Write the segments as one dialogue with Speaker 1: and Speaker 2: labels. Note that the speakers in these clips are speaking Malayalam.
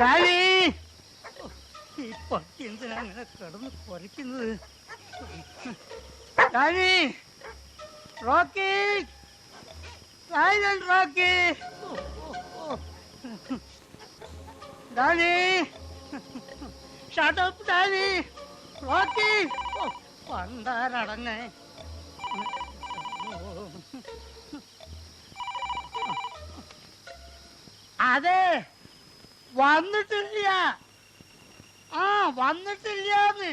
Speaker 1: ഡാഡി, ഈ പട്ടി എന്തിനാ അങ്ങനെ കിടന്ന് കുറയ്ക്കുന്നത്? Daddy, Rocky, silent Rocky, daddy, shut up daddy, Rocky, പണ്ടാരടങ്ങേ. അതെ, വന്നിട്ടില്ല. വന്നിട്ടില്ലാന്ന്.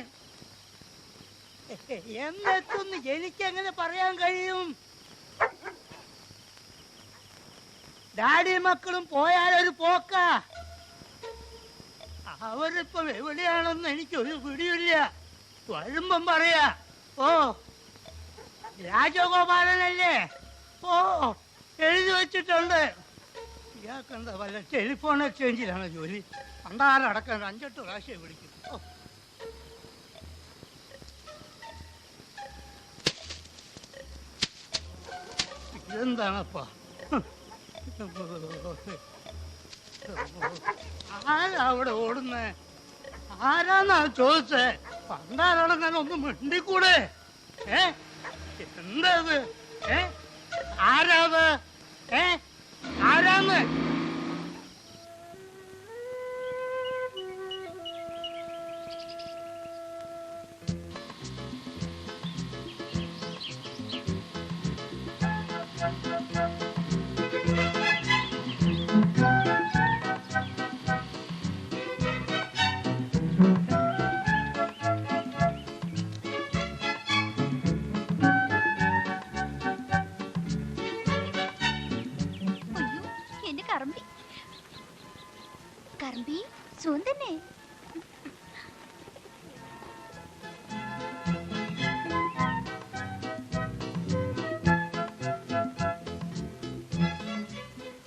Speaker 1: എന്നെത്തുന്ന് എനിക്കെങ്ങനെ പറയാൻ കഴിയും? ഡാഡി മക്കളും പോയാലൊരു പോക്ക. അവരിപ്പോ എവിടെയാണെന്ന് എനിക്കൊരു പിടിയില്ല. വരുമ്പം പറയാ. ഓ, രാജഗോപാലനല്ലേ? ഓ, എഴുതി വെച്ചിട്ടുണ്ട്. ഇയാൾക്കെന്താ വല്ല ടെലിഫോൺ എക്സ്ചേഞ്ചിലാണ് ജോലി? പണ്ടാരടക്കം 5-8 പ്രാവശ്യം വിളിക്കും. ഇതെന്താണപ്പാ? ആരാ അവിടെ ഓടുന്നേ? ആരാന്നാ ചോദിച്ചേ? പണ്ടാരടങ്ങാൻ ഒന്ന് മിണ്ടിക്കൂടെ? എന്താ ഇത്? ആരാത്? ആരാന്ന്?
Speaker 2: കറമ്പി സുന്ദരനെ.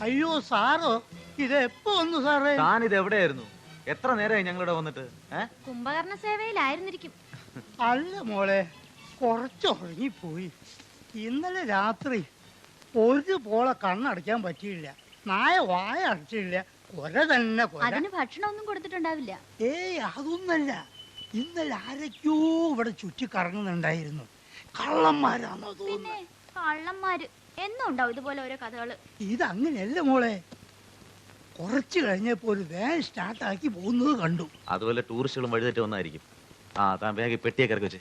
Speaker 1: അയ്യോ സാറോ, ഇതെപ്പോ വന്നു സാറേ?
Speaker 3: താൻ ഇത് എവിടെയായിരുന്നു? എത്ര നേരമായി ഞങ്ങളിവിടെ വന്നിട്ട്?
Speaker 2: കുംഭകർണ സേവയിലായിരുന്നിരിക്കും.
Speaker 1: അല്ല മോളെ, കുറച്ചുറങ്ങിപ്പോയി. ഇന്നലെ രാത്രി ഒരു പോളെ കണ്ണടയ്ക്കാൻ പറ്റിയില്ല. നായ വായ അടച്ചില്ല. കൊല തന്നെ കൊല.
Speaker 2: അതിന് ഭക്ഷണമൊന്നും കൊടുത്തിട്ടുണ്ടാവില്ല.
Speaker 1: ഏയ്, അതൊന്നല്ല. ഇന്നലെ ആരൊക്കെയോ ഇവിടെ ചുറ്റി കറങ്ങുന്നുണ്ടായിരുന്നു. കള്ളന്മാരാണോ തോന്നുന്നു?
Speaker 2: കള്ളന്മാര് എന്നും ഉണ്ടാവും ഇതുപോലെ ഓരോ കഥകള്.
Speaker 1: ഇതങ്ങനെയല്ല മോളെ. കുറച്ചു കഴിഞ്ഞപ്പോ ഒരു വാൻ സ്റ്റാർട്ടാക്കി പോകുന്നത് കണ്ടു.
Speaker 3: അതുപോലെ ടൂറിസ്റ്റുകളും വഴിതെറ്റി വന്നായിരിക്കും. താൻ വേഗം പെട്ടിയൊക്കെ ഇറക്കി വെച്ച്.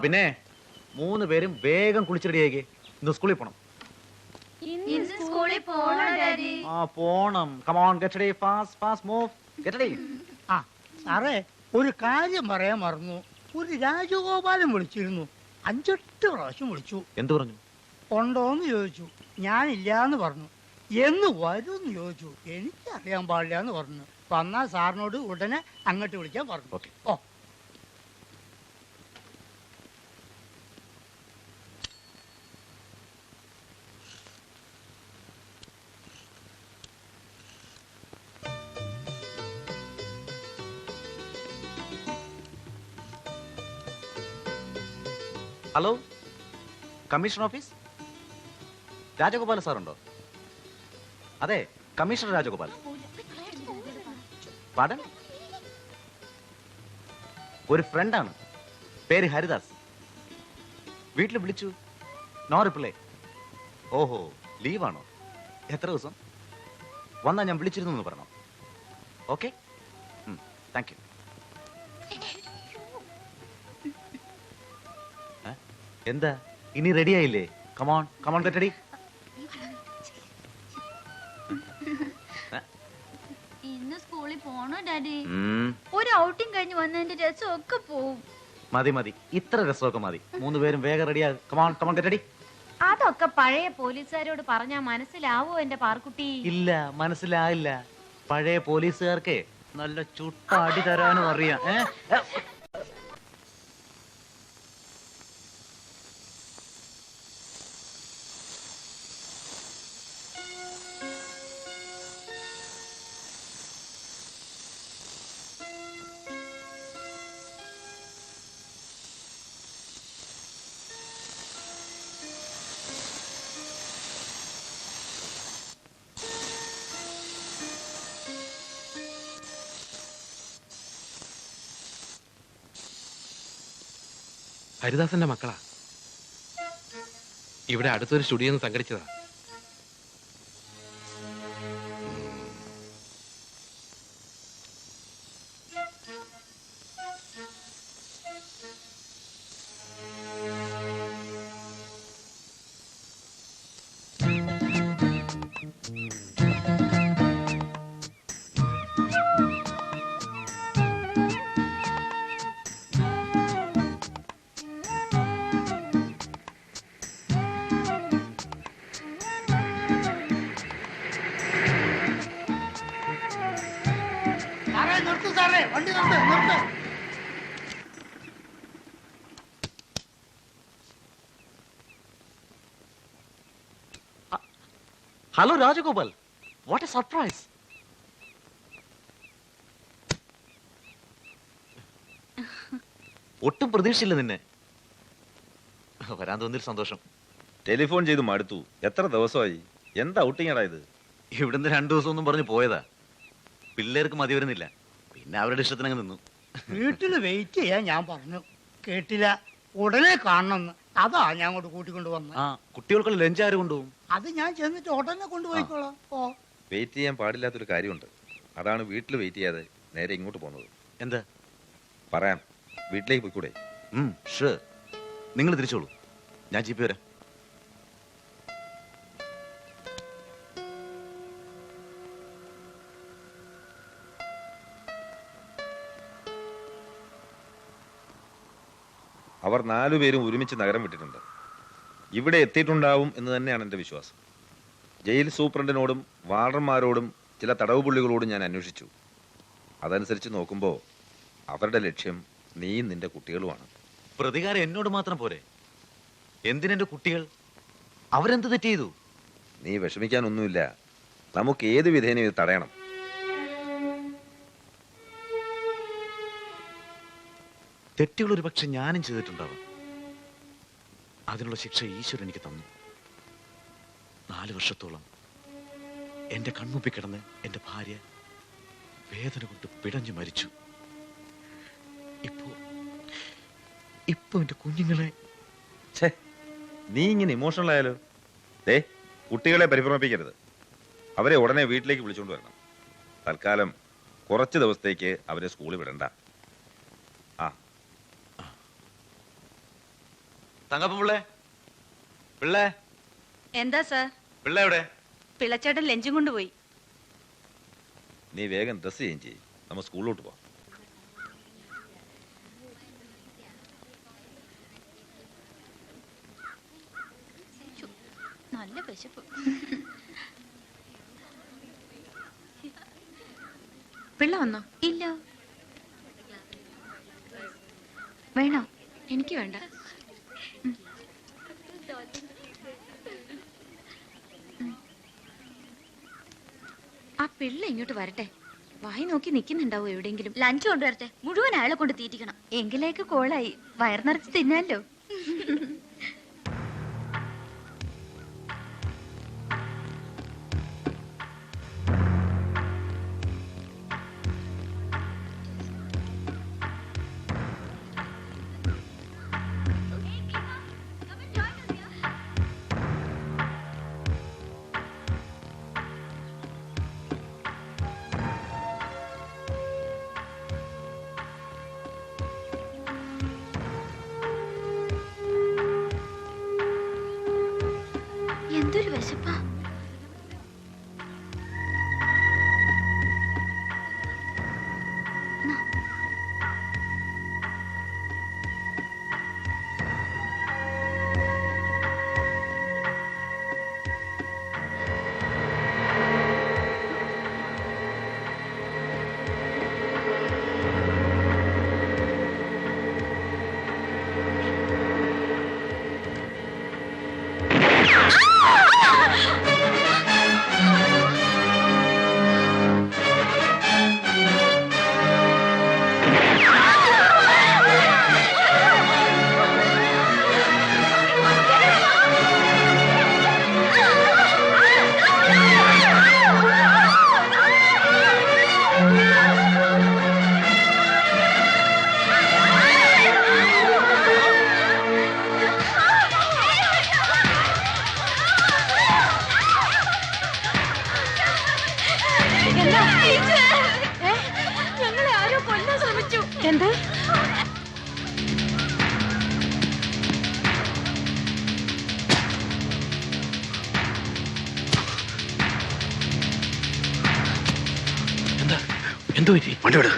Speaker 3: പിന്നെ 3 പേരും വേഗം കുളിച്ചിടിയേക്ക്. ഇന്ന് സ്കൂളിൽ പോണം. പോണം. Come on, get ready, fast, fast, move, get ready.
Speaker 1: സാറേ, ഒരു കാര്യം പറയാൻ മറന്നു. ഒരു രാജഗോപാലൻ വിളിച്ചിരുന്നു. 5-8 പ്രാവശ്യം വിളിച്ചു.
Speaker 3: എന്ത് പറഞ്ഞു?
Speaker 1: ഉണ്ടോന്ന് ചോദിച്ചു. ഞാനില്ലാന്ന് പറഞ്ഞു. എന്ന് വരുമെന്ന് ചോദിച്ചു. എനിക്കറിയാൻ പാടില്ല എന്ന് പറഞ്ഞു. വന്നാൽ സാറിനോട് ഉടനെ അങ്ങോട്ട് വിളിക്കാൻ പറഞ്ഞു. ഓ,
Speaker 3: ഹലോ, കമ്മീഷണർ ഓഫീസ്. രാജഗോപാൽ സാറുണ്ടോ? അതെ, കമ്മീഷണർ രാജഗോപാൽ. പാടൻ, ഒരു ഫ്രണ്ടാണ്, പേര് ഹരിദാസ്. വീട്ടിൽ വിളിച്ചു, നോ റിപ്ലൈ. ഓഹോ, ലീവാണോ? എത്ര ദിവസം? വന്നാ ഞാൻ വിളിച്ചിരുന്നു എന്ന് പറഞ്ഞോ? Okay, thank you. എന്താ, ഇനി റെഡി ആയില്ലേ? Come on come on, get ready.
Speaker 2: ഇന്ന് സ്കൂളിൽ പോണോ ഡാഡി? ഒരു ഔട്ടിംഗ് കഴിഞ്ഞ് വന്നതിന്റെ രസമൊക്കെ പോവും.
Speaker 3: മതി മതി, ഇത്ര രസമൊക്കെ മതി. 3 പേരും വേഗം റെഡിയാ. Come on come on, get ready.
Speaker 2: അതൊക്കെ പഴയ പോലീസുകാരോട് പറഞ്ഞാ മനസ്സിലാവോ എന്റെ പാർക്കുട്ടി?
Speaker 3: ഇല്ല, മനസ്സിലായില്ല. പഴയ പോലീസുകാർക്ക് നല്ല ചുട്ട അടി തരാനും അറിയാം.
Speaker 4: ഹരിദാസന്റെ മക്കളാ. ഇവിടെ അടുത്തൊരു സ്റ്റുഡിയോ സംഘടിച്ചതാ.
Speaker 1: നിർത്ത് സാറേ, വണ്ടി നിർത്ത്.
Speaker 3: Hello Rajagopal, what A surprise. ഒട്ടും പ്രതീക്ഷയില്ല നിന്നെ. വരാൻ തോന്നിയൊരു സന്തോഷം.
Speaker 5: ടെലിഫോൺ ചെയ്ത് മടുത്തു. എത്ര ദിവസമായി? എന്താ ഔട്ടിങ്ങാടാ ഇത്?
Speaker 3: ഇവിടുന്ന് 2 ദിവസം ഒന്നും പറഞ്ഞു പോയതാ. പിള്ളേർക്ക് മതി വരുന്നില്ല. പിന്നെ അവരുടെ ഇഷ്ടത്തിനങ്ങ് നിന്നു.
Speaker 1: വീട്ടിൽ വെയിറ്റ് ചെയ്യാൻ ഞാൻ പറഞ്ഞു, കേട്ടില്ല. ഉടനെ കാണണമെന്ന്. അതാ ഞാൻ അങ്ങോട്ട് കൂട്ടിക്കൊണ്ട് വന്നത്.
Speaker 3: ആ, കുട്ടികൾക്കുള്ള ലഞ്ച് ആര് കൊണ്ടുപോകും?
Speaker 1: അത് ഞാൻ ചെന്നിട്ട് ഉടനെ കൊണ്ടുപോയിക്കോളാം. ഓ,
Speaker 5: വെയിറ്റ് ചെയ്യാൻ പാടില്ലാത്തൊരു കാര്യമുണ്ട്. അതാണ് വീട്ടിൽ വെയിറ്റ് ചെയ്യാതെ നേരെ ഇങ്ങോട്ട് പോകുന്നത്.
Speaker 3: എന്താ?
Speaker 5: പറയാം, വീട്ടിലേക്ക് പോയിക്കൂടെ?
Speaker 3: ഷുവർ. നിങ്ങൾ തിരിച്ചോളൂ, ഞാൻ ജീപ്പ് വരാം.
Speaker 5: അവർ 4 പേരും ഒരുമിച്ച് നഗരം വിട്ടിട്ടുണ്ട്. ഇവിടെ എത്തിയിട്ടുണ്ടാവും എന്ന് തന്നെയാണ് എൻ്റെ വിശ്വാസം. ജയിൽ സൂപ്രണ്ടിനോടും വാർഡന്മാരോടും ചില തടവുപുള്ളികളോടും ഞാൻ അന്വേഷിച്ചു. അതനുസരിച്ച് നോക്കുമ്പോൾ അവരുടെ ലക്ഷ്യം നീയും നിന്റെ കുട്ടികളുമാണ്.
Speaker 3: പ്രതികാരം എന്നോട് മാത്രം പോരെ. എന്തിനെന്റെ കുട്ടികൾ? അവരെന്ത് തെറ്റ് ചെയ്തു?
Speaker 5: നീ വിഷമിക്കാനൊന്നുമില്ല. നമുക്ക് ഏത് വിധേനയും ഇത് തടയണം.
Speaker 3: തെറ്റുകൾ ഒരു പക്ഷെ ഞാനും ചെയ്തിട്ടുണ്ടാവാം. അതിനുള്ള ശിക്ഷ ഈശ്വരൻ എനിക്ക് തന്നു. 4 വർഷത്തോളം എന്റെ കൺമുമ്പിൽ കിടന്ന് എന്റെ ഭാര്യ വേദന കൊണ്ട് പിടഞ്ഞു മരിച്ചു. ഇപ്പൊ എന്റെ കുഞ്ഞുങ്ങളെ...
Speaker 5: നീ ഇങ്ങനെ ഇമോഷണൽ ആയാലോ? കുട്ടികളെ പരിഭ്രമിപ്പിക്കരുത്. അവരെ ഉടനെ വീട്ടിലേക്ക് വിളിച്ചുകൊണ്ട് വരണം. തൽക്കാലം കുറച്ച് ദിവസത്തേക്ക് അവരെ സ്കൂളിൽ വിടണ്ട.
Speaker 3: തങ്കപ്പ പിള്ളേ.
Speaker 6: എന്താ സാർ?
Speaker 3: പിള്ളേ എവിടെ?
Speaker 6: പിള്ളച്ചേട്ടൻ ലഞ്ചും കൊണ്ടുപോയി.
Speaker 5: നീ വേഗം ഡ്രസ് ചേഞ്ച് ചെയ്യും, നമ്മൾ സ്കൂളിലോട്ട് പോവാം.
Speaker 2: നല്ല വിശപ്പ്.
Speaker 6: പിള്ള വന്നോ?
Speaker 2: ഇല്ല. വേണോ?
Speaker 6: എനിക്ക് വേണ്ട. ആ പിള്ള ഇങ്ങോട്ട് വരട്ടെ. വായി നോക്കി നിൽക്കുന്നുണ്ടാവോ എവിടെയെങ്കിലും?
Speaker 2: ലഞ്ച് കൊണ്ടുവരട്ടെ. മുഴുവൻ അയാളെ കൊണ്ട് തീറ്റിക്കണം.
Speaker 6: എങ്കിലേക്ക് കോളായി. വയർ നിറച്ച് തിന്നാലോ.
Speaker 2: എന്തൊരു വിശപ്പാ. Ah!
Speaker 6: എന്ത്?
Speaker 3: എന്താ എന്തോ പറ്റി?
Speaker 7: വണ്ടി വിട്.